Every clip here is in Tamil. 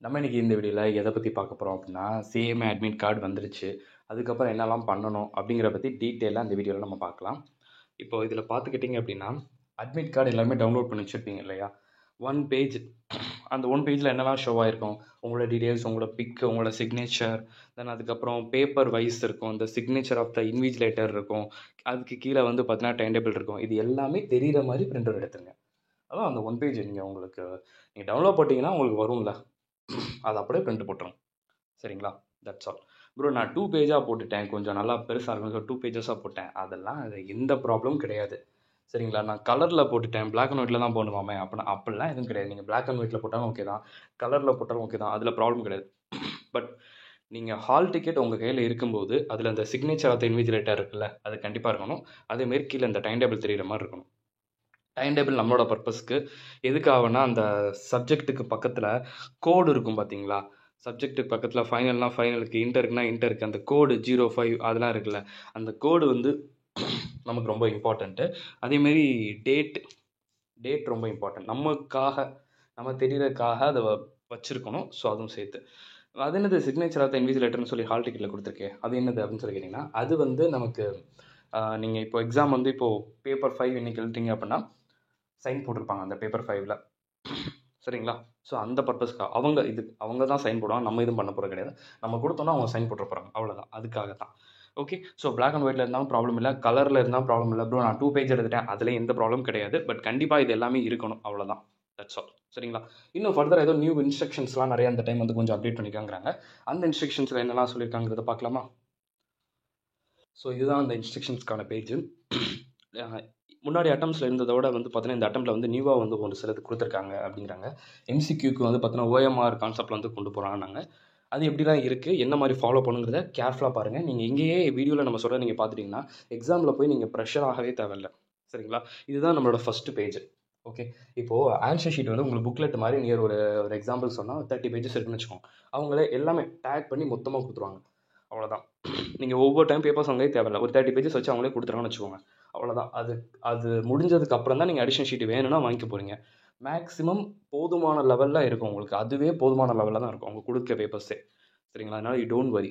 நம்ம இன்னைக்கு இந்த வீடியோவில் எதை பற்றி பார்க்க போகிறோம் அப்படின்னா சிஎம்ஏ அட்மிட் கார்டு வந்துருச்சு. அதுக்கப்புறம் என்னெல்லாம் பண்ணணும் அப்படிங்கிற பற்றி டீட்டெயிலாக இந்த வீடியோவில் நம்ம பார்க்கலாம். இப்போ இதில் பார்த்துக்கிட்டிங்க அப்படின்னா அட்மிட் கார்டு எல்லாருமே டவுன்லோட் பண்ணி வச்சுருப்பீங்க இல்லையா? ஒன் பேஜ், அந்த ஒன் பேஜில் என்னெல்லாம் ஷோ ஆகிருக்கும், உங்களோட டீட்டெயில்ஸ், உங்களோட பிக்கு, உங்களோட சிக்னேச்சர், தென் அதுக்கப்புறம் பேப்பர் வைஸ் இருக்கும், இந்த சிக்னேச்சர் ஆஃப் த இன்விஜிலேட்டர் இருக்கும், அதுக்கு கீழே வந்து பார்த்தீங்கன்னா டைம் டேபிள் இருக்கும். இது எல்லாமே தெரிகிற மாதிரி பிரிண்ட் அவுட் எடுத்துருங்க. அதான் அந்த ஒன் பேஜ் நீங்கள் டவுன்லோட் பண்ணிட்டீங்கன்னா உங்களுக்கு வரும்ல, அது அப்படியே பிரிண்ட் போட்டுரும். சரிங்களா? That's all. ப்ரோ நான் 2 பேஜாக போட்டுட்டேன், கொஞ்சம் நல்லா பெருசாக இருக்குன்னு சொல்லி 2 பேஜஸாக போட்டேன். அதெல்லாம் அது எந்த ப்ராப்ளமும் கிடையாது. சரிங்களா? நான் கலரில் போட்டுட்டேன், பிளாக் அண்ட் ஒயிட்டில் தான் போடணுமாமே அப்படிலாம் எதுவும் கிடையாது. நீங்கள் பிளாக் அண்ட் ஒயிட்டில் போட்டாலும் ஓகே தான், கலரில் போட்டாலும் ஓகே தான், அதில் ப்ராப்ளம் கிடையாது. பட் நீங்கள் ஹால் டிக்கெட் உங்கள் கையில் இருக்கும்போது அதில் அந்த சிக்னேச்சர் ஆஃப் த இன்விஜிலேட்டர் இருக்குல்ல, அது கண்டிப்பாக இருக்கணும். அதேமாரி கீழே இந்த டைம் டேபிள் தெரிகிற மாதிரி இருக்கணும். டைம் டேபிள் நம்மளோட பர்பஸ்க்கு எதுக்காகனா, அந்த சப்ஜெக்ட்டுக்கு பக்கத்தில் கோடு இருக்கும் பார்த்தீங்களா? சப்ஜெக்ட்டுக்கு பக்கத்தில் ஃபைனல்னா ஃபைனலுக்கு, இன்டருக்குனா இன்டருக்கு அந்த கோடு 05 அதெல்லாம் இருக்குல்ல, அந்த கோடு வந்து நமக்கு ரொம்ப இம்பார்ட்டண்ட்டு. அதேமாரி டேட் ரொம்ப இம்பார்ட்டன்ட். நம்ம தெரியறதுக்காக அதை வச்சுருக்கணும். ஸோ அதுவும் சேர்த்து அது என்னது சிக்னேச்சர் ஆஃப் த இன்விஜிலேட்டர்னு சொல்லி ஹால் டிக்கெட்டில் கொடுத்துருக்கேன், அது என்னது அப்படின்னு சொல்லி கேட்டிங்கன்னா, அது வந்து நமக்கு நீங்கள் இப்போ எக்ஸாம் வந்து இப்போது பேப்பர் 5 இன்றைக்கி எழுதிட்டீங்க அப்படின்னா சைன் போட்டிருப்பாங்க அந்த பேப்பர் 5ல். சரிங்களா? ஸோ அந்த பர்பஸ்க்காக அவங்க தான் சைன் போடுவாங்க, நம்ம எதுவும் பண்ண போகிறது கிடையாது. நம்ம கொடுத்தோன்னா அவங்க சைன் போட்டு போகிறாங்க, அவ்வளோதான். அதுக்காக தான். ஓகே. ஸோ பிளாக் அண்ட் ஒயிட்டில் இருந்தாலும் ப்ராப்ளம் இல்லை, கலரில் இருந்தாலும் ப்ராப்ளம் இல்லை. ப்ரோ நான் 2 பேஜ் எடுத்துட்டேன், அதில் எந்த ப்ராப்ளம் கிடையாது. பட் கண்டிப்பாக இது எல்லாமே இருக்கணும், அவ்வளோதான். That's all. சரிங்களா? இன்னும் ஃபர்தர் ஏதோ நியூ இன்ஸ்ட்ரக்ஷன்ஸ்லாம் நிறைய அந்த டைம் வந்து கொஞ்சம் அப்டேட் பண்ணிக்காங்கிறாங்க. அந்த இன்ஸ்ட்ரக்ஷன்ஸில் என்னெல்லாம் சொல்லியிருக்காங்கிறத பார்க்கலாமா? ஸோ இதுதான் அந்த இன்ஸ்ட்ரக்ஷன்ஸ்க்கான பேஜ். முன்னாடி அட்டம்ஸில் இருந்ததோட வந்து பார்த்தீங்கன்னா இந்த அட்டம்ப்டில் வந்து நியூவாக வந்து ஒரு சிலது கொடுத்துருக்காங்க அப்படிங்கிறாங்க. எம்சிக்யூக்கு வந்து பார்த்தீங்கன்னா ஓஎம்ஆர் கான்செப்டில் வந்து கொண்டு போகிறாங்க. அது எப்படிலாம் இருக்குது, என்ன மாதிரி ஃபாலோ பண்ணுங்கிறத கேர்ஃபுல்லாக பாருங்கள். நீங்கள் இங்கேயே வீடியோவில் நம்ம சொல்கிறத நீங்கள் பார்த்துட்டிங்கன்னா எக்ஸாமில் போய் நீங்கள் ப்ரெஷர் ஆகவே தேவையில்லை. சரிங்களா? இதுதான் நம்மளோட ஃபஸ்ட்டு பேஜ். ஓகே. இப்போது ஆன்சர் ஷீட் வந்து உங்களுக்கு புக்லெட் மாதிரி நியர் ஒரு எக்ஸாம்பிள் சொன்னால் 30 பேஜஸ் இருக்குன்னு வச்சுக்கோங்க. அவங்களே எல்லாமே டேக் பண்ணி மொத்தமாக கொடுத்துருவாங்க. அவ்வளோதான். நீங்கள் ஒவ்வொரு டைம் பேப்பர்ஸ் வாங்கவே தேவையில்லை. ஒரு 30 பேஜஸ் வச்சு அவங்களே கொடுத்துருவாங்கன்னு வச்சுக்கோங்க. அவ்வளோதான். அது முடிஞ்சதுக்கு அப்புறம் தான் நீங்கள் அடிஷனல் ஷீட் வேணும்னா வாங்கிக்க போகிறீங்க. மேக்ஸிமம் போதுமான லெவலில் இருக்கும் உங்களுக்கு. அதுவே போதுமான லெவலில் தான் இருக்கும் அவங்க கொடுக்குற பேப்பர்ஸே. சரிங்களா? அதனால் யூ டோன்ட் வரி.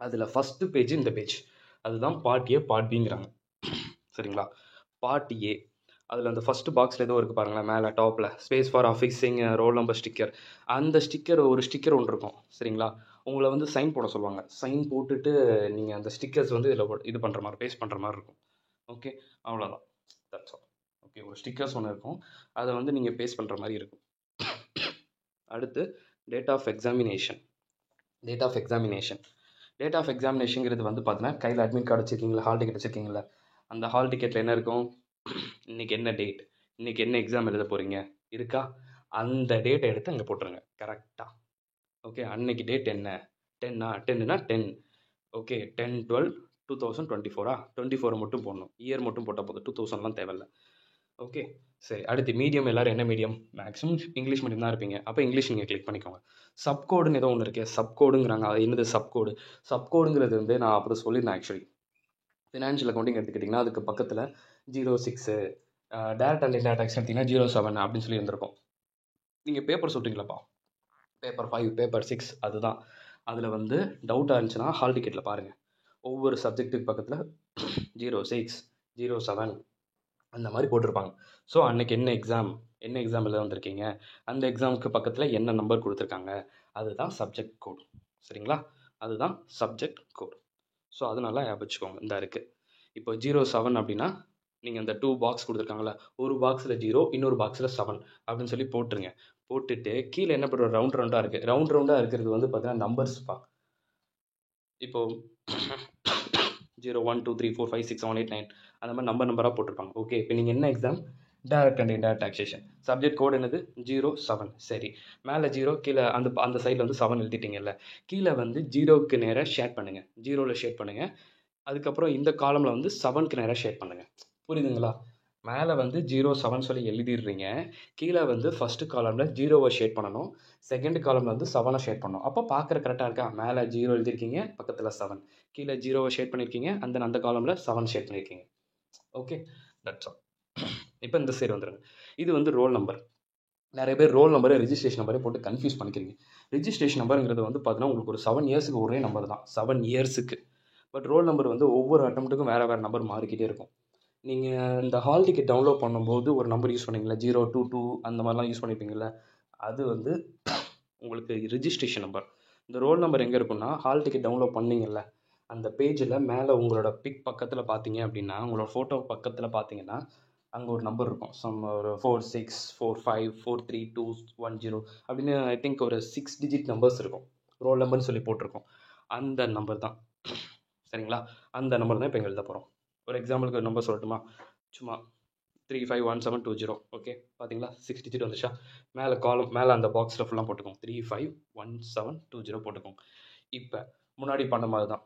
அதில் ஃபஸ்ட்டு பேஜ் இந்த பேஜ். அதுதான் பார்ட் ஏ பார்ட் பிங்கிறாங்க. சரிங்களா? பார்ட் ஏ அதில் அந்த ஃபஸ்ட்டு பாக்ஸில் ஏதோ இருக்குது பாருங்களேன், மேலே டாப்பில் space for affixing roll number sticker. அந்த ஸ்டிக்கர் ஒரு ஸ்டிக்கர் ஒன்று இருக்கும். சரிங்களா? உங்களை வந்து சைன் போட சொல்லுவாங்க. சைன் போட்டுட்டு நீங்கள் அந்த ஸ்டிக்கர்ஸ் வந்து இதில் இது பண்ணுற மாதிரி, பேஸ்ட் பண்ணுற மாதிரி இருக்கும். ஓகே. அவ்வளோதான். That's all. ஓகே. ஒரு ஸ்டிக்கர்ஸ் ஒன்று இருக்கும், அதை வந்து நீங்கள் பேஸ்ட் பண்ணுற மாதிரி இருக்கும். அடுத்து date of examination. Date of எக்ஸாமினேஷன்ங்கிறது வந்து பார்த்தீங்கன்னா கையில் அட்மிட் கார்டு வச்சுருக்கீங்களா, ஹால் டிக்கெட் வச்சுருக்கீங்களா, அந்த ஹால் டிக்கெட்டில் என்ன இருக்கும், இன்றைக்கி என்ன டேட், இன்றைக்கி என்ன எக்ஸாம் எழுத போகிறீங்க இருக்கா, அந்த டேட்டை எடுத்து அங்கே போட்டுருங்க கரெக்டாக. ஓகே. அன்னைக்கு டேட் என்ன, 10னா 10. ஓகே. 10/12/2024 24 மட்டும் போடணும், இயர் மட்டும் போட்டால் போதும், 2000லாம் தேவையில்லை. ஓகே. சரி. அடுத்து மீடியம். எல்லோரும் என்ன மீடியம்? மேக்ஸிமம் இங்கிலீஷ் மீடியம் தான் இருப்பீங்க. அப்போ இங்கிலீஷ் நீங்கள் கிளிக் பண்ணிக்கோங்க. சப்கோடுன்னு ஏதோ ஒன்று இருக்கே, சப்கோடுங்கிறாங்க. அது என்னது சப்கோடு? சப்கோடுங்கிறது வந்து நான் அப்புறம் சொல்லியிருந்தேன் ஆக்சுவலி. ஃபினான்ஷியல் அக்கௌண்டிங் எடுத்துக்கிட்டிங்கன்னா அதுக்கு பக்கத்தில் 06 டேரக்ட் அண்ட் இன்டைரக்ட் டேக்ஸ் எடுத்திங்கன்னா 07 அப்படின்னு சொல்லி இருந்திருக்கும். நீங்கள் பேப்பர் சொல்கிறீங்களாப்பா, பேப்பர் 5 பேப்பர் 6 அதுதான். அதில் வந்து டவுட்டாக இருந்துச்சுன்னா ஹால் டிக்கெட்டில் பாருங்கள். ஒவ்வொரு சப்ஜெக்ட்டுக்கு பக்கத்தில் 06 07 அந்த மாதிரி போட்டிருப்பாங்க. ஸோ அன்றைக்கி என்ன எக்ஸாம் எழுத வந்திருக்கீங்க, அந்த எக்ஸாமுக்கு பக்கத்தில் என்ன நம்பர் கொடுத்துருக்காங்க, அதுதான் சப்ஜெக்ட் கோட். சரிங்களா? அதுதான் சப்ஜெக்ட் கோட். ஸோ அது நல்லா ஞாபகம் வச்சுக்கோங்க. இந்த இருக்குது. இப்போ 07 அப்படின்னா நீங்கள் அந்த 2 பாக்ஸ் கொடுத்துருக்காங்களா, ஒரு பாக்ஸில் 0 இன்னொரு பாக்ஸில் 7 அப்படின்னு சொல்லி போட்டுருங்க. போட்டுட்டு கீழே என்ன பண்ணுற ரவுண்டாக இருக்குது. ரவுண்டாக இருக்கிறது வந்து பார்த்தீங்கன்னா நம்பர்ஸ்ப்பா. இப்போது 0 1 2 3 4 5 6 7 8 9 அந்த மாதிரி நம்பராக போட்டிருப்பாங்க. ஓகே. இப்போ நீங்கள் என்ன exam, direct and indirect taxation. Subject code என்னது 07. சரி. மேலே 0, கீழே அந்த சைடில் வந்து 7 எழுதிட்டீங்கல்ல, கீழே வந்து 0க்கு நேராக ஷேட் பண்ணுங்கள், 0வில் ஷேட் பண்ணுங்கள். அதுக்கப்புறம் இந்த காலமில் வந்து 7க்கு நேராக ஷேட் பண்ணுங்கள். புரியுதுங்களா? மேலே வந்து 07 சொல்லி எழுதிடுறீங்க, கீழே வந்து ஃபஸ்ட்டு காலமில் 0வை ஷேட் பண்ணணும், செகண்ட் காலமில் வந்து 7 ஷேட் பண்ணணும். அப்போ பார்க்குற கரெக்டாக இருக்கா? மேலே 0 எழுதிருக்கீங்க, பக்கத்தில் 7, கீழே 0வை ஷேட் பண்ணியிருக்கீங்க, அந்த காலமில் 7 ஷேட் பண்ணியிருக்கீங்க. ஓகே. That's all. இப்போ இந்த சைடு வந்துடுங்க. இது வந்து ரோல் நம்பர். நிறைய பேர் ரோல் நம்பரை ரிஜிஸ்ட்ரேஷன் நம்பரே போட்டு கன்ஃபியூஸ் பண்ணிக்கிறீங்க. ரிஜிஸ்ட்ரேஷன் நம்பருங்கிறது வந்து பார்த்தீங்கன்னா உங்களுக்கு ஒரு 7 இயர்ஸுக்கு ஒரே நம்பர் தான், 7 இயர்ஸுக்கு. பட் ரோல் நம்பர் வந்து ஒவ்வொரு அட்டம்ப்ட்டுக்கும் வேறு வேறு நம்பர் மாறிக்கிட்டே இருக்கும். நீங்கள் இந்த ஹால் டிக்கெட் டவுன்லோட் பண்ணும்போது ஒரு நம்பர் யூஸ் பண்ணீங்களா, 022 அந்த மாதிரிலாம் யூஸ் பண்ணியிருப்பீங்களா, அது வந்து உங்களுக்கு ரிஜிஸ்ட்ரேஷன் நம்பர். இந்த ரோல் நம்பர் எங்கே இருக்குன்னா, ஹால் டிக்கெட் டவுன்லோட் பண்ணீங்கல்ல அந்த பேஜில் மேலே உங்களோட பிக் பக்கத்தில் பார்த்தீங்க அப்படின்னா, உங்களோட ஃபோட்டோ பக்கத்தில் பார்த்தீங்கன்னா அங்கே ஒரு நம்பர் இருக்கும். ஒரு 4645432110 அப்படின்னு ஐ திங்க் ஒரு 6 டிஜிட் நம்பர்ஸ் இருக்கும். ரோல் நம்பர்னு சொல்லி போட்டிருக்கோம். அந்த நம்பர் தான், சரிங்களா? அந்த நம்பர் தான் இப்போ எங்கள் எழுத போகிறோம். ஒரு எக்ஸாம்பிளுக்கு ஒரு நம்பர் சொல்லட்டுமா? சும்மா 351720. ஓகே, பார்த்தீங்களா 6 டிஜிட் வந்துச்சா? மேலே காலம் மேலே அந்த பாக்ஸில் ஃபுல்லாக போட்டுக்கோங்க, 351720 போட்டுக்கோங்க. இப்போ முன்னாடி பண்ண மாதிரி தான்.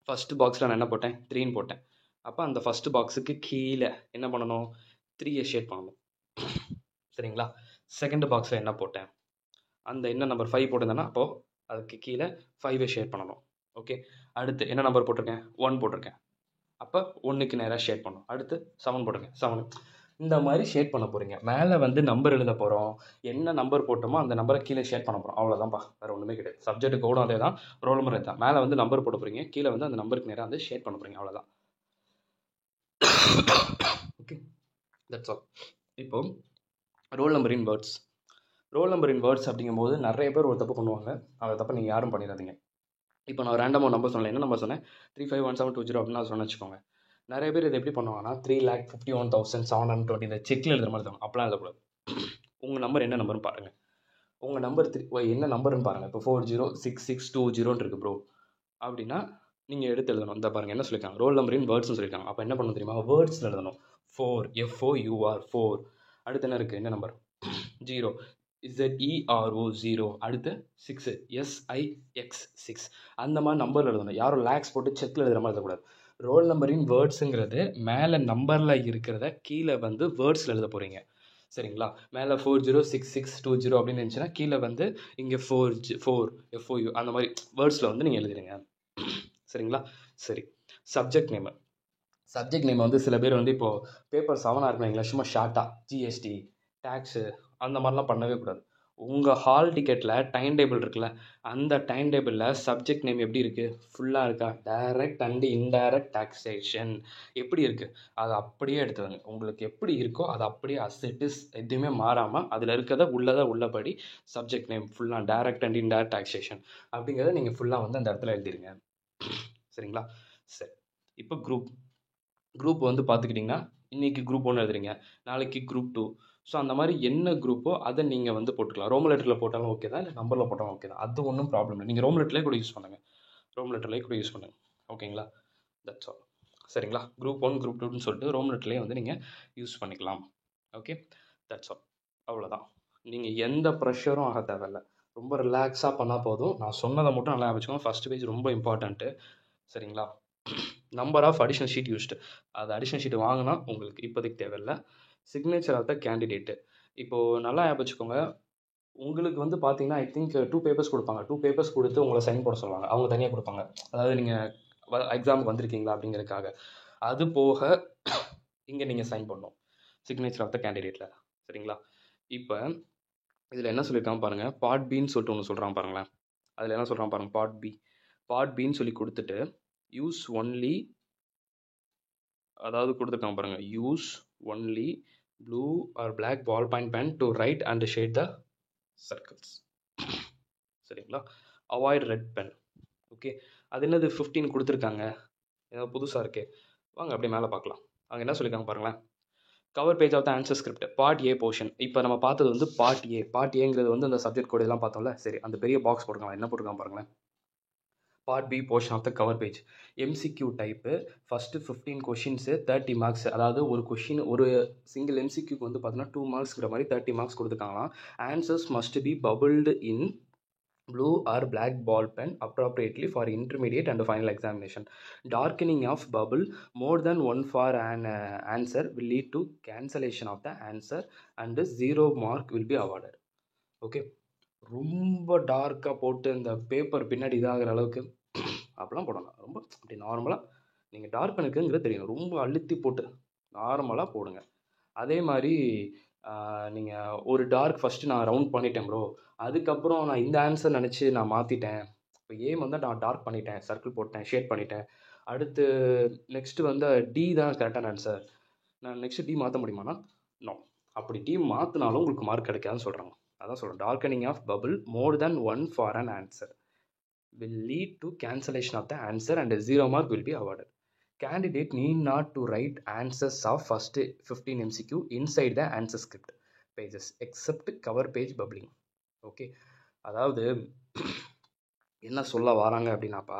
ஃபஸ்ட்டு பாக்ஸில் நான் என்ன போட்டேன், 3ன்னு போட்டேன். அப்போ அந்த ஃபஸ்ட்டு பாக்ஸுக்கு கீழே என்ன பண்ணணும், 3யை ஷேட் பண்ணணும், சரிங்களா? செகண்ட் பாக்ஸில் என்ன போட்டேன், அந்த என்ன நம்பர் 5 போட்டிருந்தேன்னா அப்போது அதுக்கு கீழே 5ஐ ஷேட் பண்ணணும். ஓகே, அடுத்து என்ன நம்பர் போட்டிருக்கேன், 1 போட்டிருக்கேன். அப்போ 1க்கு நேராக ஷேட் பண்ணணும். அடுத்து 7 போட்டிருக்கேன், 7. இந்த மாதிரி ஷேட் பண்ண போகிறீங்க. மேலே வந்து நம்பர் எழுத போகிறோம், என்ன நம்பர் போட்டோமோ அந்த நம்பரை கீழே ஷேட் பண்ண போகிறோம். அவ்வளோதான்ப்பா, வேறு ஒன்றுமே கிடையாது. சப்ஜெக்ட் கோடும் அதே தான், ரோல் நம்பர் தான். மேலே வந்து நம்பர் போட போகிறீங்க, கீழே வந்து அந்த நம்பருக்கு நேராக வந்து ஷேட் பண்ண போகிறீங்க, அவ்வளோதான். Okay, that's all. இப்போ roll number in words. Roll number in words அப்படிங்கும்போது நிறைய பேர் ஒரு தப்பு பண்ணுவாங்க. அந்த தப்பை நீங்கள் யாரும் பண்ணிடாதீங்க. இப்போ நான் ரேண்டமாக நம்பர் சொன்னேன், என்ன நம்பர் சொன்னேன், 351720 அப்படின்னு நான் சொன்ன வச்சுக்கோங்க. நிறைய பேர் இதை எப்படி பண்ணுவாங்கன்னா 3,51,720 இந்த செக்கில் எழுதுற மாதிரி தான். அப்போலாம் எழுதக்கூடாது. உங்கள் நம்பர் என்ன நம்பர்னு பாருங்கள். உங்கள் நம்பர் என்ன நம்பர்னு பாருங்கள். இப்போ 406620 இருக்குது ப்ரோ அப்படின்னா நீங்கள் எடுத்து எழுதணும். இந்த பாருங்கள் என்ன சொல்லியிருக்காங்க, ரோல் நம்பர் இன் வேர்ட்ஸ்னு சொல்லியிருக்காங்க. அப்போ என்ன பண்ணணும் தெரியுமா, வேர்ட்ஸில் எழுதணும். 4 FOUR 4. அடுத்து என்ன இருக்குது, என்ன நம்பர், 0 ZERO 0. அடுத்து 6 SIX 6. அந்த மாதிரி நம்பர் எழுதணும். யாரும் லேக்ஸ் போட்டு செக்கில் எழுதுகிற மாதிரி எழுதக்கூடாது. ரோல் நம்பரின் வேர்ட்ஸுங்கிறது மேலே நம்பரில் இருக்கிறத கீழே வந்து வேர்ட்ஸில் எழுத போகிறீங்க, சரிங்களா? மேலே 406620 அப்படின்னு இருந்துச்சுன்னா கீழே வந்து இங்கே 4 FOU அந்த மாதிரி வேர்ட்ஸில் வந்து நீங்கள் எழுதிடுங்க, சரிங்களா? சரி, சப்ஜெக்ட் நேமு. சப்ஜெக்ட் நேம் வந்து சில பேர் வந்து இப்போது பேப்பர் 7 இருக்குங்களா, சும்மா ஷார்ட்டாக GST டேக்ஸு அந்த மாதிரிலாம் பண்ணவே கூடாது. உங்கள் ஹால் டிக்கெட்டில் டைம் டேபிள் இருக்குல்ல, அந்த டைம் டேபிளில் சப்ஜெக்ட் நேம் எப்படி இருக்குது, ஃபுல்லாக இருக்கா, டைரக்ட் அண்ட் இன்டைரக்ட் டாக்ஸேஷன் எப்படி இருக்குது, அதை அப்படியே எடுத்துவாங்க. உங்களுக்கு எப்படி இருக்கோ அதை அப்படியே அசெட்டிஸ் எதுவுமே மாறாமல் அதில் இருக்கிறத உள்ளபடி சப்ஜெக்ட் நேம் ஃபுல்லாக டைரக்ட் அண்ட் இன்டைரக்ட் டாக்ஸேஷன் அப்படிங்கிறத நீங்கள் ஃபுல்லாக வந்து அந்த இடத்துல எழுதிடுங்க, சரிங்களா? சரி, இப்போ குரூப் வந்து பார்த்துக்கிட்டிங்கன்னா இன்றைக்கி குரூப் 1 எழுதுறீங்க, நாளைக்கு குரூப் 2. ஸோ அந்த மாதிரி என்ன குரூப்போ அதை நீங்கள் வந்து போட்டுக்கலாம். ரோம் லெட்டரில் போட்டாலும் ஓகே தான், இல்லை நம்பரில் போட்டாலும் ஓகே தான், அது ஒன்றும் ப்ராப்ளம் இல்லை. நீங்கள் ரோம் லெட்டர்லேயே கூட யூஸ் பண்ணுங்கள், ஓகேங்களா? தட்ஸ் ஆல், சரிங்களா? குரூப் 1 குரூப் 2ன்னு சொல்லிட்டு ரோம் லெட்டர்லேயே வந்து நீங்கள் யூஸ் பண்ணிக்கலாம். ஓகே, தட்ஸ் ஆல், அவ்வளோதான். நீங்கள் எந்த ப்ரெஷரும் ஆக தேவையில்லை, ரொம்ப ரிலாக்ஸாக பண்ணால் போதும். நான் சொன்னதை மட்டும் நல்லா வச்சுக்கோங்க. ஃபஸ்ட் பேஜ் ரொம்ப இம்பார்ட்டண்ட்டு, சரிங்களா? Number of additional sheet used, அது அடிஷனல் ஷீட் வாங்கினா உங்களுக்கு இப்போதைக்கு தேவையில்லை. சிக்னேச்சர் ஆஃப் த கேண்டிடேட்டு, இப்போது நல்லா ஞாபகம் வச்சுக்கோங்க. உங்களுக்கு வந்து பார்த்தீங்கன்னா ஐ திங்க் 2 பேப்பர்ஸ் கொடுப்பாங்க. 2 பேப்பர்ஸ் கொடுத்து உங்களை சைன் போட சொல்லுவாங்க, அவங்க தனியாக கொடுப்பாங்க. அதாவது நீங்கள் எக்ஸாமுக்கு வந்திருக்கீங்களா அப்படிங்கிறதுக்காக. அது போக இங்கே நீங்கள் சைன் பண்ணணும் சிக்னேச்சர் ஆஃப் த கேண்டிடேட்டில், சரிங்களா? இப்போ இதில் என்ன சொல்லியிருக்காங்க பாருங்கள், பார்ட் பின்னு சொல்லிட்டு ஒன்று சொல்கிறான் பாருங்களேன். அதில் என்ன சொல்கிறான் பாருங்கள், பார்ட் பின்னு சொல்லி கொடுத்துட்டு யூஸ் ஒன்லி, அதாவது கொடுத்துருக்காங்க பாருங்கள், use only blue or black ball point pen to write and shade the circles, சரிங்களா? Avoid red pen. ஓகே, அது என்னது 15 கொடுத்துருக்காங்க, ஏதாவது புதுசாக இருக்கே, வாங்க அப்படியே மேலே பார்க்கலாம். அங்கே என்ன சொல்லியிருக்காங்க பாருங்களேன், cover page of the answer script part A portion. இப்போ நம்ம பார்த்தது வந்து பார்ட் ஏங்கிறது வந்து அந்த சப்ஜெக்ட் கோட் இதெல்லாம் பார்த்தோம்ல, சரி அந்த பெரிய பாக்ஸ் போட்டுருக்காங்க, என்ன போட்டுருக்காங்க பாருங்களேன், part B portion of the cover page. MCQ type, first 15 questions 30 marks. அதாவது ஒரு கொஷின் ஒரு சிங்கிள் MCQக்கு வந்து பார்த்தீங்கன்னா 2 மார்க்ஸ்ங்கிற மாதிரி 30 மார்க்ஸ் கொடுத்துருக்காங்களாம். Answers must be bubbled in blue or black ball pen appropriately for intermediate and final examination. Darkening of bubble more than one for an answer will lead to cancellation of the answer and 0 mark will be awarded. Okay, ரொம்ப டார்க்காக போட்டு இந்த பேப்பர் பின்னாடி இதாகிற அளவுக்கு அப்படிலாம் போடணும். ரொம்ப அப்படி நார்மலாக நீங்கள் டார்க் பண்ணுக்குங்கிறது தெரியும், ரொம்ப அழுத்தி போட்டு நார்மலாக போடுங்க. அதே மாதிரி நீங்கள் ஒரு டார்க் ஃபஸ்ட்டு நான் ரவுண்ட் பண்ணிட்டேன் ப்ரோ, அதுக்கப்புறம் நான் இந்த ஆன்சர் நினச்சி நான் மாற்றிட்டேன். இப்போ ஏம் வந்து நான் டார்க் பண்ணிட்டேன், சர்க்கிள் போட்டேன், ஷேட் பண்ணிட்டேன். அடுத்து நெக்ஸ்ட்டு வந்து டி தான் கரெக்டான ஆன்சர். நான் நெக்ஸ்ட்டு டி மாற்ற முடியுமாண்ணா? நோ. அப்படி டி மாற்றினாலும் உங்களுக்கு மார்க் கிடைக்காதுன்னு சொல்கிறாங்க. அதான் சொல்கிறேன், darkening of bubble more than one for an answer will lead to cancellation of the answer and 0 mark will be awarded. Candidate need not to write answers of first 15 MCQ inside the answer script pages except cover page bubbling. Okay, அதாவது என்ன சொல்ல வராங்க அப்படின்னாப்பா,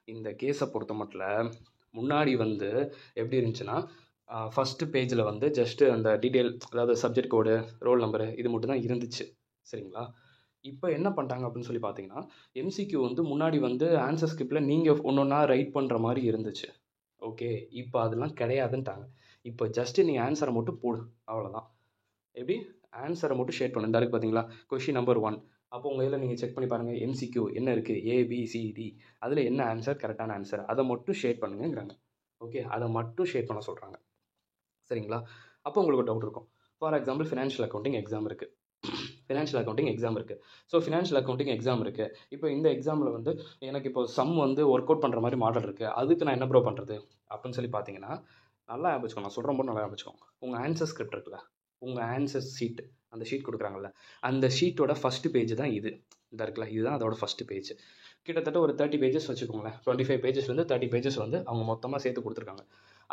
இந்த கேஸை பொறுத்த மட்டும் முன்னாடி வந்து எப்படி இருந்துச்சுன்னா, ஃபஸ்ட்டு பேஜில் வந்து ஜஸ்ட்டு அந்த டீட்டெயில், அதாவது சப்ஜெக்ட் கோடு, ரோல் நம்பரு, இது மட்டும் தான் இருந்துச்சு. சரிங்களா? இப்போ என்ன பண்ணிட்டாங்க அப்படின்னு சொல்லி பார்த்தீங்கன்னா, எம்சிக்யூ வந்து முன்னாடி வந்து ஆன்சர் ஸ்கிரிப்டில் நீங்கள் ஒன்று ஒன்றா ரைட் பண்ணுற மாதிரி இருந்துச்சு. ஓகே, இப்போ அதெல்லாம் கிடையாதுன்ட்டாங்க. இப்போ ஜஸ்ட்டு நீங்கள் ஆன்சரை மட்டும் போடு, அவ்வளோதான். எப்படி ஆன்சரை மட்டும் ஷேட் பண்ணு. இந்த இருக்குது பார்த்தீங்களா, கொஷின் நம்பர் 1. அப்போ உங்கள் இதில் நீங்கள் செக் பண்ணி பாருங்கள், எம்சிக்யூ என்ன இருக்குது, ஏபிசிடி, அதில் என்ன ஆன்சர் கரெக்டான ஆன்சர், அதை மட்டும் ஷேட் பண்ணுங்கிறாங்க. ஓகே, அதை மட்டும் ஷேட் பண்ண சொல்கிறாங்க. சரிங்களா? அப்போ உங்களுக்கு ஒரு டவுட் இருக்கும். For example financial accounting exam இருக்குது. ஸோ ஃபினான்ஷியல் அக்கௌண்டிங் எக்ஸாம் இருக்குது. இப்போ இந்த எக்ஸாமில் வந்து எனக்கு இப்போ சம் வந்து ஒர்க் அவுட் பண்ணுற மாதிரி மாடல் இருக்குது. அதுக்கு நான் என்ன ப்ரோ பண்ணுறது அப்படின்னு சொல்லி பார்த்தீங்கன்னா, நல்லா ஞாபகம் நான் சொல்கிற போது நல்லா ஞாபகம். உங்கள் ஆன்சர் ஸ்கிரிப்ட் இருக்குல்ல, உங்கள் ஆன்சர் ஷீட், அந்த ஷீட் கொடுக்குறாங்கல்ல, அந்த ஷீட்டோட ஃபஸ்ட்டு பேஜ் தான் இது. இந்த இருக்குல்ல, இதுதான் அதோட ஃபஸ்ட்டு பேஜ். கிட்டத்தட்ட ஒரு 30 பேஜஸ் வச்சுக்கோங்களேன். 25 பேஜஸ்லேருந்து 30 பேஜஸ் வந்து அவங்க மொத்தமாக சேர்த்து கொடுத்துருக்காங்க.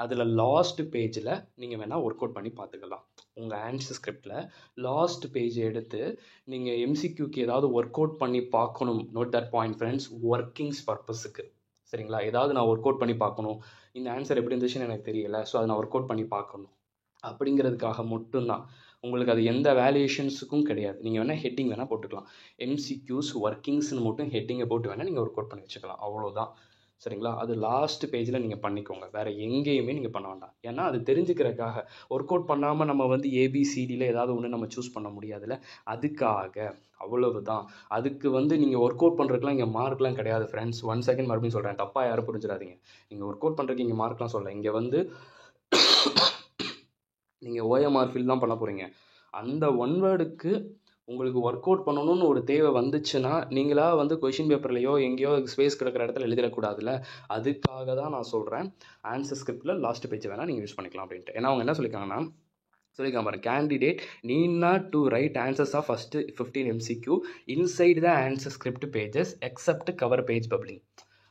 அதில் லாஸ்ட் பேஜில் நீங்கள் வேணால் ஒர்க் அவுட் பண்ணி பார்த்துக்கலாம். உங்கள் ஆன்சர் ஸ்கிரிப்டில் லாஸ்ட் பேஜ் எடுத்து நீங்கள் எம்சிக்யூக்கு ஏதாவது ஒர்க் அவுட் பண்ணி பார்க்கணும். Note that point friends, workings பர்பஸுக்கு. சரிங்களா? ஏதாவது நான் ஒர்க் அவுட் பண்ணி பார்க்கணும், இந்த ஆன்சர் எப்படி இருந்துச்சுன்னு எனக்கு தெரியலை, ஸோ அதை நான் ஒர்க் அவுட் பண்ணி பார்க்கணும் அப்படிங்கிறதுக்காக மட்டும்தான். உங்களுக்கு அது எந்த வேல்யூஷன்ஸுக்கும் கிடையாது. நீங்கள் வேணால் ஹெட்டிங் வேணால் போட்டுக்கலாம். எம்சிக்யூஸ் ஒர்க்கிங்ஸ்னு மட்டும் ஹெட்டிங்கை போட்டு வேணால் நீங்கள் ஒர்க் அவுட் பண்ணி வச்சுக்கலாம், அவ்வளோதான். சரிங்களா? அது லாஸ்ட் பேஜில் நீங்கள் பண்ணிக்கோங்க, வேறு எங்கேயுமே நீங்கள் பண்ண வேண்டாம். ஏன்னா அது தெரிஞ்சுக்கிறதுக்காக. ஒர்க் அவுட் பண்ணாமல் நம்ம வந்து ஏபிசிடியில் ஏதாவது ஒன்று நம்ம சூஸ் பண்ண முடியாதுல்ல, அதுக்காக, அவ்வளவு தான். அதுக்கு வந்து நீங்கள் ஒர்க் அவுட் பண்ணுறதுக்குலாம் இங்கே மார்க்லாம் கிடையாது ஃப்ரெண்ட்ஸ். 1 செகண்ட் மறுபடியும் சொல்கிறேன், தப்பாக யாரும் புரிஞ்சிடாதீங்க. நீங்கள் ஒர்க் அவுட் பண்ணுறதுக்கு இங்கே மார்க்லாம் சொல்லலை. இங்கே வந்து நீங்கள் ஓஎம்ஆர் ஃபில் தான் பண்ண போகிறீங்க. அந்த ஒன் வேர்டுக்கு உங்களுக்கு ஒர்க் அவுட் பண்ணணும்னு ஒரு தேவை வந்துச்சுன்னா, நீங்களாக வந்து கொஷின் பேப்பர்லையோ எங்கேயோ ஸ்பேஸ் கிடக்கிற இடத்துல எழுதிடக்கூடாதுல்ல. அதுக்காக தான் நான் சொல்கிறேன், ஆன்சர் ஸ்கிரிப்டில் லாஸ்ட் பேஜ் வேணால் நீங்கள் யூஸ் பண்ணிக்கலாம் அப்படின்ட்டு. ஏன்னா அவங்க என்ன சொல்லியிருக்காங்கன்னா, பாருங்க, candidate need not to write answers of first 15 MCQ inside the answer script pages except cover page bubbling.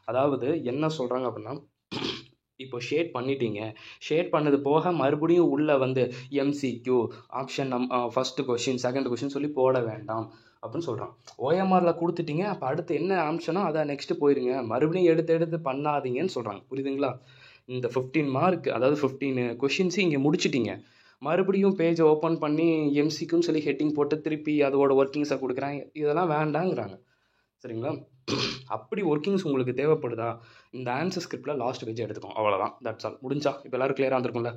அதாவது என்ன சொல்கிறாங்க அப்படின்னா, இப்போ ஷேட் பண்ணிட்டீங்க, ஷேட் பண்ணது போக மறுபடியும் உள்ளே வந்து MCQ option first question second question சொல்லி போட வேண்டாம் அப்படின்னு சொல்கிறான். ஓஎம்ஆரில் கொடுத்துட்டீங்க, அப்போ அடுத்து என்ன ஆப்ஷனோ அதை நெக்ஸ்ட்டு போயிருங்க, மறுபடியும் எடுத்து பண்ணாதீங்கன்னு சொல்கிறாங்க. புரியுதுங்களா? இந்த 15 மார்க், அதாவது 15 கொஷின்ஸு இங்கே முடிச்சிட்டிங்க, மறுபடியும் பேஜை ஓப்பன் பண்ணி எம்சிக்யூன்னு சொல்லி ஹெட்டிங் போட்டு திருப்பி அதோட ஒர்க்கிங்ஸை கொடுக்குறாங்க. இதெல்லாம் வேண்டாங்கிறாங்க. சரிங்களா? அப்படி ஒர்க்கிங்ஸ் உங்களுக்கு தேவைப்படுதா, இந்த ஆன்சர் ஸ்கிரிப்டில் லாஸ்ட் பேஜ் எடுத்துக்கோங்க, அவ்வளோதான். That's all. முடிஞ்சா? இப்போ எல்லோரும் கிளியராக இருந்திருக்கும்ல,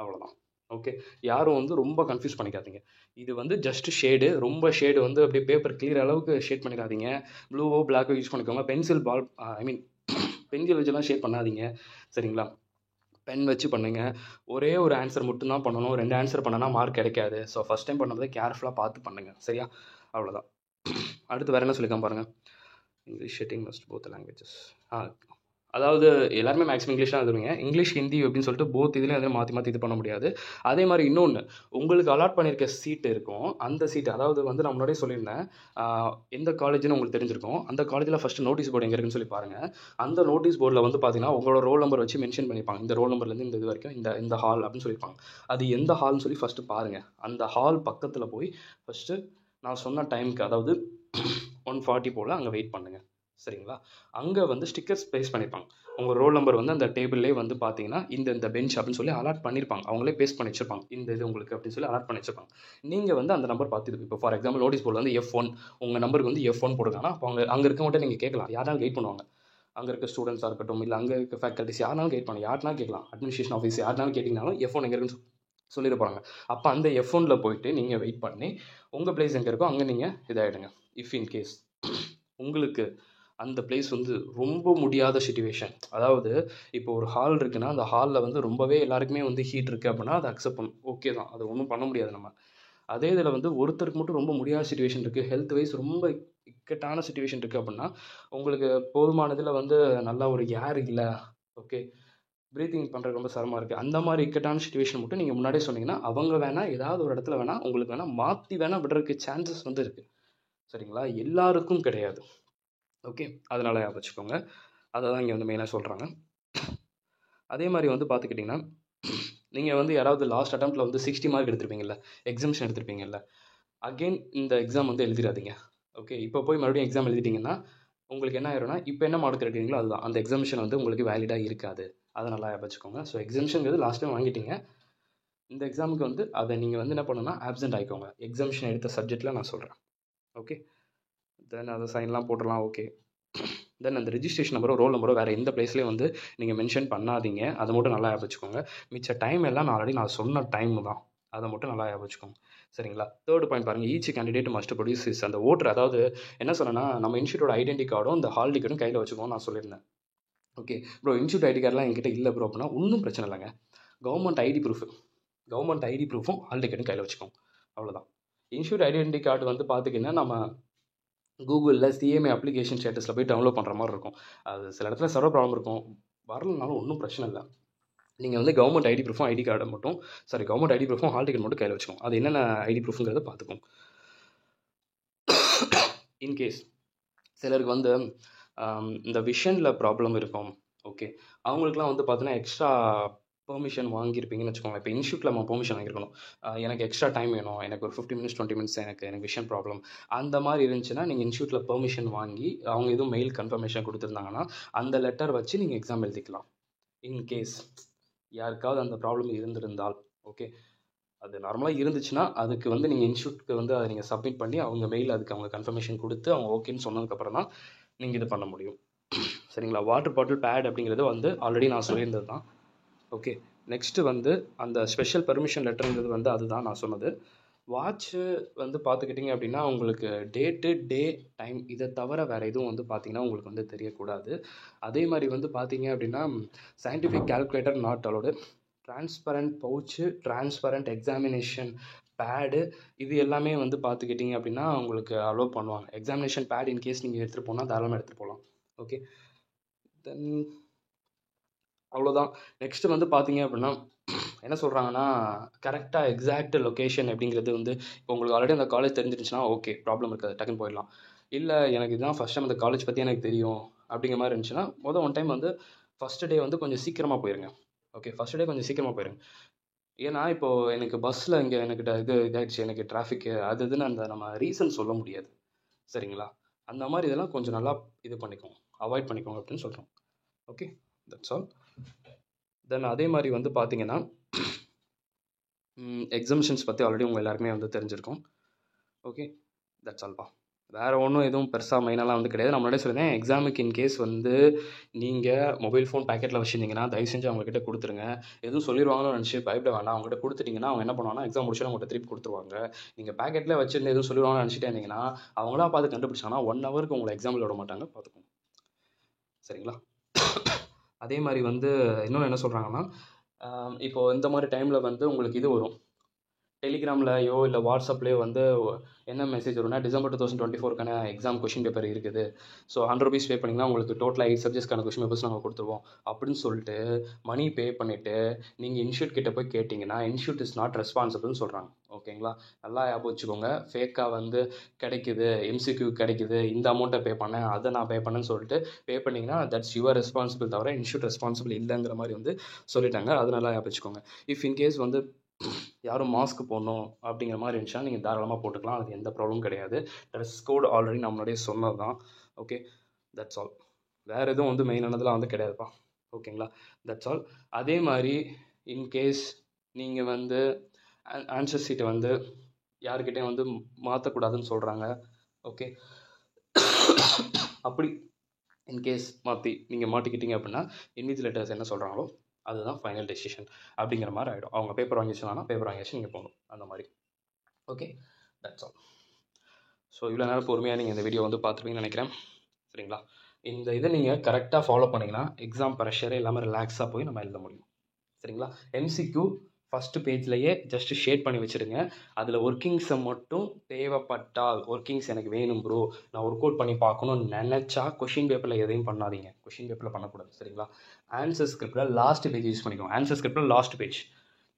அவ்வளோதான். ஓகே, யாரும் வந்து ரொம்ப கன்ஃபியூஸ் பண்ணிக்காதீங்க. இது வந்து ஜஸ்ட் ஷேடு, ரொம்ப ஷேடு வந்து அப்படியே பேப்பர் கிளியர் அளவுக்கு ஷேட் பண்ணிக்காதீங்க. ப்ளூவோ பிளாக்கோ யூஸ் பண்ணிக்கோங்க. பென்சில் பால் பென்சில் வச்சுலாம் ஷேட் பண்ணாதீங்க. சரிங்களா? பென் வச்சு பண்ணுங்கள். ஒரே ஒரு ஆன்சர் மட்டும்தான் பண்ணணும். 2 ஆன்சர் பண்ணனா மார்க் கிடைக்காது. ஸோ ஃபஸ்ட் டைம் பண்ணும்போது கேர்ஃபுல்லாக பார்த்து பண்ணுங்கள். சரியா? அவ்வளோதான். அடுத்து வேறு என்ன சொல்லியிருக்கான் பாருங்கள். English shedding must both languages. அதாவது எல்லாருமே மேக்ஸிமம் இங்கிலீஷ் தான் எழுதுவீங்க. இங்கிலீஷ் ஹிந்தி அப்படின்னு சொல்லிட்டு போத் இதுலேயும் எதுவும் மாற்றி இது பண்ண முடியாது. அதே மாதிரி இன்னொன்று, உங்களுக்கு அலாட் பண்ணியிருக்க சீட் இருக்கும். அந்த சீட்டு, அதாவது வந்து நான் முன்னாடியே சொல்லியிருந்தேன், எந்த காலேஜ்னு உங்களுக்கு தெரிஞ்சிருக்கும். அந்த காலேஜில் ஃபஸ்ட்டு நோட்டீஸ் போர்டு எங்கே இருக்குன்னு சொல்லி பாருங்கள். அந்த நோட்டீஸ் போர்டில் வந்து பார்த்தீங்கன்னா உங்களோட ரோல் நம்பர் வச்சு மென்ஷன் பண்ணியிருப்பாங்க. இந்த ரோல் நம்பர்லேருந்து இந்த இது வரைக்கும் இந்த ஹால் அப்படின்னு சொல்லியிருப்பாங்க. அது எந்த ஹால்னு சொல்லி ஃபஸ்ட்டு பாருங்கள். அந்த ஹால் பக்கத்தில் போய் ஃபஸ்ட்டு நான் சொன்ன டைமுக்கு, அதாவது 1:40 போல் அங்கே வெயிட் பண்ணுங்கள். சரிங்களா? அங்கே வந்து ஸ்டிக்கர்ஸ் பேஸ்ட் பண்ணியிருப்பாங்க. உங்கள் ரோல் நம்பர் வந்து அந்த டேபிள்லேயே வந்து பார்த்தீங்கன்னா இந்த பெஞ்ச் அப்படின்னு சொல்லி அலாட் பண்ணியிருப்பாங்க. அவங்களே பேஸ்ட் பண்ணி வச்சிருப்பாங்க, இந்த இது உங்களுக்கு அப்படின்னு சொல்லி அலாட் பண்ணி வச்சிருப்பாங்க. நீங்கள் வந்து அந்த நம்பர் பார்த்து, இப்போ ஃபார் எக்ஸாம்பிள் நோட்டீஸ் போர்டில் வந்து F1, உங்கள் நம்பருக்கு வந்து F1 போட்டுருக்காங்கன்னா, அப்போ அங்கே இருக்கவங்கள்ட்ட நீங்கள் கேட்கலாம். யாராலும் கைட் பண்ணுவாங்க. அங்கே இருக்க ஸ்டூடெண்ட்ஸாக இருக்கட்டும், இல்லை அங்கே இருக்க ஃபேக்கல்ட்டிஸ் யாருனாலும் கைட் பண்ணுவாங்க. யாருனாலும் கேட்கலாம். அட்மினிஸ்ட்ரேஷன் ஆஃபீஸ் யாருனாலும் கேட்டிங்கனாலும் F1 எங்கே இருக்குன்னு சொல்லிட போகிறாங்க. அப்போ அந்த F1 போயிட்டு நீங்கள் வெயிட் பண்ணி உங்கள் பிளேஸ் எங்கே இருக்கோ அங்கே நீங்கள் இதாகிடுங்க. இஃப் இன் கேஸ் உங்களுக்கு அந்த பிளேஸ் வந்து ரொம்ப முடியாத சிச்சுவேஷன், அதாவது இப்போ ஒரு ஹால் இருக்குன்னா அந்த ஹாலில் வந்து ரொம்பவே எல்லாருக்குமே வந்து ஹீட் இருக்குது அப்படின்னா அதை அக்செப்ட் பண்ணும். ஓகே தான், அது ஒன்றும் பண்ண முடியாது நம்ம. அதே இதில் வந்து ஒருத்தருக்கு மட்டும் ரொம்ப முடியாத சுச்சுவேஷன் இருக்குது, ஹெல்த் வைஸ் ரொம்ப இக்கட்டான சுச்சுவேஷன் இருக்குது அப்படின்னா, உங்களுக்கு போதுமானதில் வந்து நல்லா ஒரு ஏர் இல்லை, ஓகே, ப்ரீத்திங் பண்ணுறது ரொம்ப சிரமமாக இருக்குது, அந்த மாதிரி இக்கட்டான சுச்சுவேஷன் மட்டும் நீங்கள் முன்னாடியே சொன்னீங்கன்னா அவங்க வேணால் ஏதாவது ஒரு இடத்துல வேணால் உங்களுக்கு வேணால் மாற்றி வேணால் விடுறதுக்கு சான்சஸ் வந்து இருக்குது. சரிங்களா? எல்லாருக்கும் கிடையாது. ஓகே, அதனால் வச்சுக்கோங்க. அதை தான் இங்கே வந்து மெயினாக சொல்கிறாங்க. அதே மாதிரி வந்து பார்த்துக்கிட்டிங்கன்னா, நீங்கள் வந்து யாராவது லாஸ்ட் அட்டம்ப்ட்டில் வந்து 60 மார்க் எடுத்திருப்பீங்கல்ல, எக்ஸாம்ஷன் எடுத்திருப்பீங்கல்ல, அகெயின் இந்த எக்ஸாம் வந்து எழுதிடாதீங்க. ஓகே, இப்போ போய் மறுபடியும் எக்ஸாம் எழுதிட்டிங்கன்னா உங்களுக்கு என்ன ஆயிரும்னா, இப்போ என்ன மார்க் எடுக்கிறீங்களோ அதுதான், அந்த எக்ஸாமிஷன் வந்து உங்களுக்கு வேலிடாக இருக்காது. அதை நல்லா வச்சுக்கோங்க. ஸோ எக்ஸாம்ஷனுங்கிறது லாஸ்ட் டைம் வாங்கிட்டீங்க, இந்த எக்ஸாமுக்கு வந்து அதை நீங்கள் வந்து என்ன பண்ணணும்னா ஆப்சென்ட் ஆகிக்கோங்க. எக்ஸாமிஷன் எடுத்த சப்ஜெக்ட்டில் நான் சொல்கிறேன். ஓகே, தென் அதை சைன்லாம் போட்டுடலாம். ஓகே, தென் அந்த ரிஜிஸ்ட்ரேஷன் நம்பரோ ரோல் நம்பரோ வேறு எந்த பிளேஸ்லேயும் வந்து நீங்கள் மென்ஷன் பண்ணாதீங்க. அதை மட்டும் நல்லா வச்சுக்கோங்க. மிச்ச டைம் எல்லாம் நான் சொன்ன டைம் தான், அதை மட்டும் நல்லா வச்சுக்கோங்க. சரிங்களா? தேர்ட் பாயிண்ட் பாருங்கள், each candidate must produce is அந்த ஓட்டர், அதாவது என்ன சொன்னேன்னா நம்ம இன்ஸ்டியூட்டோட ஐடென்டி கார்டும் இந்த ஹால் டிக்கெட்டும் கையில் வச்சுக்கோங்க நான் சொல்லியிருந்தேன். ஓகே ப்ரோ, இன்ஸ்டியூட் ஐடி கார்டெலாம் என்கிட்ட இல்லை ப்ரோ அப்படின்னா ஒன்றும் பிரச்சனை இல்லைங்க. கவர்மெண்ட் ஐடி ப்ரூஃபும் ஹால் டிக்கெட்டும் கையில் வச்சுக்கோங்க, அவ்வளோதான். இன்ஸ்டியூட் ஐடென்டி கார்டு வந்து பார்த்துக்கிங்கன்னா நம்ம கூகுளில் சிஎம்ஏ அப்ளிகேஷன் ஸ்டேட்டஸில் போய் டவுன்லோட் பண்ணுற மாதிரி இருக்கும். அது சில இடத்துல சர்வர் ப்ராப்ளம் இருக்கும், வரலனாலும் ஒன்றும் பிரச்சனை இல்லை. நீங்கள் வந்து கவர்மெண்ட் ஐடி ப்ரூஃபும் ஐடி கார்டை மட்டும் கவர்மெண்ட் ஐடி ப்ரூஃபும் ஹால் டிக்கெட் மட்டும் கையில் வச்சுக்கோங்க. அது என்னென்ன ஐடி ப்ரூஃபுங்கிறத பார்த்துக்கோங்க. இன்கேஸ் சிலருக்கு வந்து இந்த விஷனில் ப்ராப்ளம் இருக்கும், ஓகே, அவங்களுக்குலாம் வந்து பார்த்தீங்கன்னா எக்ஸ்ட்ரா பெர்மிஷன் வாங்கியிருப்பீங்கன்னு வச்சுக்கோங்க. இப்போ இன்ஸ்டியூட்டில் நம்ம பெர்மிஷன் வாங்கியிருக்கணும், எனக்கு எக்ஸ்ட்ரா டைம் வேணும், எனக்கு ஒரு 15 மினிட்ஸ் 20 மினிட்ஸ் எனக்கு விஷன் ப்ராப்ளம், அந்த மாதிரி இருந்துச்சுன்னா நீங்கள் இன்ஸ்டியூட்டில் பெர்மிஷன் வாங்கி அவங்க எதுவும் மெயில் கன்ஃபர்மேஷன் கொடுத்துருந்தாங்கன்னா அந்த லெட்டர் வச்சு நீங்கள் எக்ஸாம் எழுதிக்கலாம். இன்கேஸ் யாருக்காவது அந்த ப்ராப்ளம் இருந்திருந்தால், ஓகே, அது நார்மலாக இருந்துச்சுன்னா அதுக்கு வந்து நீங்கள் இன்ஸ்டியூட்டுக்கு வந்து அதை நீங்கள் சப்மிட் பண்ணி அவங்க மெயில் அதுக்கு அவங்க கன்ஃபர்மேஷன் கொடுத்து அவங்க ஓகேன்னு சொன்னதுக்கப்புறம் தான் நீங்கள் இது பண்ண முடியும். சரிங்களா? வாட்டர் பாட்டில் பேட் அப்படிங்கிறது வந்து ஆல்ரெடி நான் சொல்லியிருந்தது தான். ஓகே, நெக்ஸ்ட்டு வந்து அந்த ஸ்பெஷல் பெர்மிஷன் லெட்டருங்கிறது வந்து அதுதான் நான் சொன்னது. வாட்ச்சு வந்து பார்த்துக்கிட்டிங்க அப்படின்னா உங்களுக்கு டேட்டு டே டைம் இதை தவிர வேறு எதுவும் வந்து பார்த்திங்கன்னா உங்களுக்கு வந்து தெரியக்கூடாது. அதே மாதிரி வந்து பார்த்தீங்க அப்படின்னா scientific calculator not allowed, transparent pouch, transparent examination pad, இது எல்லாமே வந்து பார்த்துக்கிட்டிங்க அப்படின்னா உங்களுக்கு அலோவ் பண்ணுவாங்க. எக்ஸாமினேஷன் பேட் இன்கேஸ் நீங்கள் எடுத்துகிட்டு போனால் தாராளமாக எடுத்துகிட்டு போகலாம். ஓகே, தென் அவ்வளோதான். நெக்ஸ்ட்டு வந்து பார்த்தீங்க அப்படின்னா என்ன சொல்கிறாங்கன்னா கரெக்டாக எக்ஸாக்ட் லொக்கேஷன் அப்படிங்கிறது வந்து இப்போ உங்களுக்கு ஆல்ரெடி அந்த காலேஜ் தெரிஞ்சிருந்துச்சுன்னா ஓகே, ப்ராப்ளம் இருக்காது, டக்குன்னு போயிடலாம். இல்லை எனக்கு இதுதான் ஃபஸ்ட் டைம் அந்த காலேஜ் பற்றி எனக்கு தெரியும் அப்படிங்கிற மாதிரி இருந்துச்சுன்னா ஒன் டைம் வந்து ஃபஸ்ட்டு டே வந்து கொஞ்சம் சீக்கிரமாக போயிருங்க. ஓகே, ஃபஸ்ட் டே கொஞ்சம் சீக்கிரமாக போயிருங்க. ஏன்னா இப்போது எனக்கு பஸ்ஸில் இங்கே எனக்கு இதாகிடுச்சு, எனக்கு டிராஃபிக்கு அது இதுன்னு அந்த நம்ம ரீசன் சொல்ல முடியாது. சரிங்களா? அந்த மாதிரி இதெல்லாம் கொஞ்சம் நல்லா இது பண்ணிக்கோங்க, அவாய்ட் பண்ணிக்கோங்க அப்படின்னு சொல்கிறோம். Okay, that's all. தென் அதே மாதிரி வந்து பார்த்தீங்கன்னா எக்ஸாமிஷன்ஸ் பற்றி ஆல்ரெடி உங்கள் எல்லாருக்குமே வந்து தெரிஞ்சிருக்கும். Okay, that's alpha. வேறு ஒன்றும் எதுவும் பெருசாக மெயினெல்லாம் வந்து கிடையாது. நான் முன்னாடியே சொல்லியிருந்தேன், எக்ஸாமுக்கு இன்கேஸ் வந்து நீங்கள் மொபைல் ஃபோன் பேக்கெட்டில் வச்சுருந்தீங்கன்னா தயவு செஞ்சு அவங்ககிட்ட கொடுத்துருங்க. எதுவும் சொல்லிடுவாங்கன்னு நினச்சி பயப்பட வேண்டாம். அவங்ககிட்ட கொடுத்துட்டிங்கன்னா அவங்க என்ன பண்ணுவாங்கன்னா எக்ஸாம் முடிச்சு அவங்கள்ட்ட திருப்பி கொடுத்துருவாங்க. நீங்கள் பேக்கெட்டில் வச்சுருந்து எதுவும் சொல்லிடுவாங்கன்னு நினச்சிட்டே இருந்தீங்கன்னா அவங்களா பார்த்து கண்டுபிடிச்சாங்கன்னா 1 ஹவருக்கு உங்களை எக்ஸாமில் விட மாட்டாங்க, பார்த்துக்கோங்க. சரிங்களா? அதே மாதிரி வந்து இன்னொன்று என்ன சொல்கிறாங்கன்னா இப்போது இந்த மாதிரி டைமில் வந்து உங்களுக்கு இது வரும், டெலிகிராம்லையோ இல்லை வாட்ஸ்அப்லேயோ வந்து என்ன மெசேஜ் வரும்னா டிசம்பர் 2024க்கான எக்ஸாம் கொஷின் பேப்பர் இருக்குது, ஸோ 100 rupees பே பண்ணிங்கன்னா உங்களுக்கு டோட்டலாக 8 சப்ஜெக்ட்ஸ்க்கான கொஷின் பேப்பர்ஸ் நாங்கள் கொடுத்துருவோம் அப்படின்னு சொல்லிட்டு மணி பே பண்ணிவிட்டு நீங்கள் இன்ஸ்டியூட் கிட்டே போய் கேட்டிங்கன்னா இன்ஸ்டியூட் இஸ் நாட் ரெஸ்பான்சிபிள்னு சொல்கிறாங்க. ஓகேங்களா? நல்லா ஞாபகம் வச்சுக்கோங்க. ஃபேக்காக வந்து கிடைக்குது, எம்சிக்யூ கிடைக்குது, இந்த அமௌண்ட்டை பே பண்ணேன், அதை நான் பே பண்ணேன்னு சொல்லிட்டு பே பண்ணிங்கன்னா தட்ஸ் யுவர் ரெஸ்பான்சிபிள், தவிர இன்ஸ்டியூட் ரெஸ்பான்சிபிள் இல்லைங்கிற மாதிரி வந்து சொல்லிட்டாங்க. அது நல்லா ஞாபகம் வச்சுக்கோங்க. இஃப் இன்கேஸ் வந்து யாரும் மாஸ்க் போடணும் அப்படிங்கிற மாதிரி இருந்துச்சுன்னா நீங்கள் தாராளமாக போட்டுக்கலாம், அது எந்த ப்ராப்ளமும் கிடையாது. ட்ரெஸ் கோட் ஆல்ரெடி நான் முன்னாடியே சொன்னது தான். Okay, that's all. வேறு எதுவும் வந்து மெயினானதெல்லாம் வந்து கிடையாதுப்பா. ஓகேங்களா? That's all. அதே மாதிரி இன்கேஸ் நீங்கள் வந்து ஆன்சர் சீட்டை வந்து யாருக்கிட்டையும் வந்து மாற்றக்கூடாதுன்னு சொல்கிறாங்க. ஓகே, அப்படி இன்கேஸ் நீங்கள் மாட்டிக்கிட்டீங்க அப்படின்னா இன்விஜிலேட்டர்ஸ் என்ன சொல்கிறாங்களோ அதுதான் ஃபைனல் டெசிஷன் அப்படிங்கிற மாதிரி ஆகிடும். அவங்க பேப்பர் வாங்கி வச்சுனா பேப்பர் வாங்கி வச்சு நீங்கள் போகணும், அந்த மாதிரி. Okay, that's all. ஸோ இவ்வளோ நேரம் பொறுமையாக நீங்கள் இந்த வீடியோ வந்து பார்த்துருப்பீங்கன்னு நினைக்கிறேன். சரிங்களா? இந்த இதை நீங்கள் கரெக்டாக ஃபாலோ பண்ணிங்கன்னா எக்ஸாம் ப்ரெஷரே இல்லாமல் ரிலாக்ஸாக போய் நம்ம எழுத முடியும். சரிங்களா? எம்சிக்யூ ஃபஸ்ட்டு பேஜ்லேயே ஜஸ்ட்டு ஷேட் பண்ணி வச்சுருங்க. அதில் ஒர்க்கிங்ஸை மட்டும் தேவைப்பட்டால், ஒர்க்கிங்ஸ் எனக்கு வேணும் ப்ரோ, நான் ஒர்க் அவுட் பண்ணி பார்க்கணும்னு நினச்சா கொஷின் பேப்பரில் எதையும் பண்ணாதீங்க. கொஷின் பேப்பரில் பண்ணக்கூடாது, சரிங்களா? ஆன்சர் ஸ்கிரிப்டில் லாஸ்ட் பேஜ் யூஸ் பண்ணிக்கோங்க. ஆன்சர் ஸ்கிரிப்டில் லாஸ்ட் பேஜ்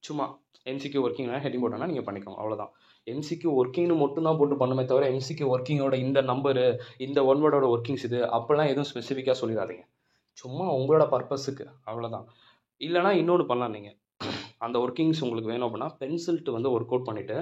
சும்மா எம்சிக்யூ ஒர்க்கிங்னா ஹெட்டிங் போட்டோன்னா நீங்கள் பண்ணிக்கோங்க, அவ்வளோதான். எம்சிக்யூ ஒர்க்கிங்னு மட்டும் தான் போட்டு பண்ணுமே தவிர எம்சிக்யூ ஒர்க்கிங்கோட இந்த நம்பரு, இந்த ஒன் வேர்டோட ஒர்க்கிங்ஸ் இது அப்போல்லாம் எதுவும் ஸ்பெசிஃபிக்காக சொல்லிடாதீங்க. சும்மா உங்களோட பர்பஸுக்கு, அவ்வளோதான். இல்லைனா இன்னொன்று பண்ணலாம். நீங்கள் அந்த ஒர்க்கிங்ஸ் உங்களுக்கு வேணும் அப்படின்னா பென்சில்ட்டு வந்து ஒர்க் அவுட் பண்ணிவிட்டு,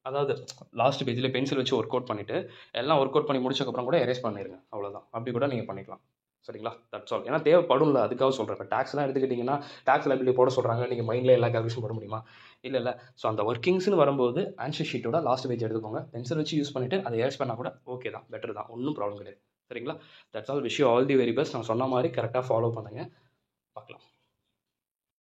அதாவது லாஸ்ட் பேஜில் பென்சில் வச்சு ஒர்க் அவுட் பண்ணிவிட்டு எல்லாம் ஒர்க் அவுட் பண்ணி முடிச்சக்கப்புறம் கூட எரேஸ் பண்ணிடுங்க, அவ்வளோதான். அப்படி கூட நீங்கள் பண்ணிக்கலாம், சரிங்களா? That's all. ஏன்னா தேவைப்படும்ல, அதுக்காக சொல்கிறேன். இப்போ டேக்ஸ்லாம் எடுத்துக்கிட்டிங்கன்னா டேக்ஸ் லைபிலிட்டி போட சொல்கிறாங்க, நீங்கள் மைண்டில் எல்லா கேல்குலேஷன் போட முடியுமா? இல்லை. ஸோ அந்த ஒர்க்கிங்ஸ்னு வரும்போது ஆன்சர் ஷீட்டோட லாஸ்ட் பேஜ் எடுத்துக்கோங்க. பென்சில் வச்சு யூஸ் பண்ணிவிட்டு அதை எரேஸ் பண்ணால் கூட ஓகே தான், பெட்டர் தான், ஒன்றும் ப்ராப்ளம் கிடையாது, சரிங்களா? That's all. Wish you all the very best. நான் சொன்ன மாதிரி கரெக்டாக ஃபாலோ பண்ணுங்கள். பார்க்கலாம்.